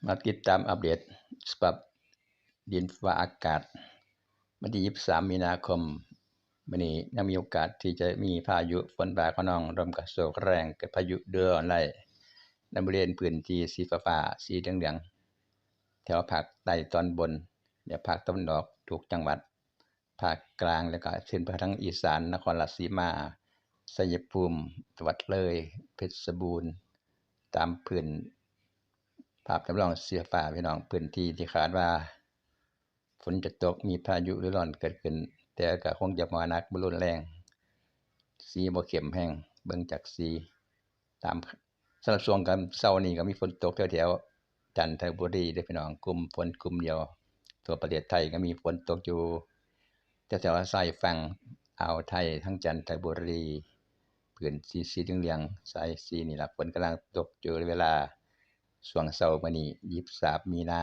มาติดตามอัปเดตสภาพดินฟ้าอากาศวันที่23มีนาคมมื้อนี้ยังมีโอกาสที่จะมีพายุฝนฟ้าคะนองลมกระโชกแรงเกิดพายุเรือร้อนแรงในบริเวณพื้นที่สีฟ้าๆสีเหลืองๆแถวภาคใต้ตอนบนและภาคตะวันออกทุกจังหวัดภาคกลางแล้วก็ขึ้นไปทางอีสานนครราชสีมาชัยภูมิจังหวัดเลยเพชรบูรณ์ตามพื้นภาพจำลองสีฟ้าพี่น้องพื้นที่ที่คาดว่าฝนจะตกมีพายุฤดูร้อนเกิดขึ้นแต่ก็คงจะบ่หนักบ่รุนแรงสีบ่เข้มแรงเบิ่งจากสีตามสำหรับช่วงกันเช้านี้ก็มีฝนตกแถวๆจันทบุรีเด้อพี่น้องกลุ่มฝนกลุ่มเดียวทั่วประเทศไทยก็มีฝนตกอยู่แถวๆชายฝั่งอ่าวไทยทั้งจันทบุรีพื้นที่สีเหลืองๆสายสีนี่ล่ะฝนกำลังตกอยู่เวลาช่วงเช้ามื้อนี้23มีนา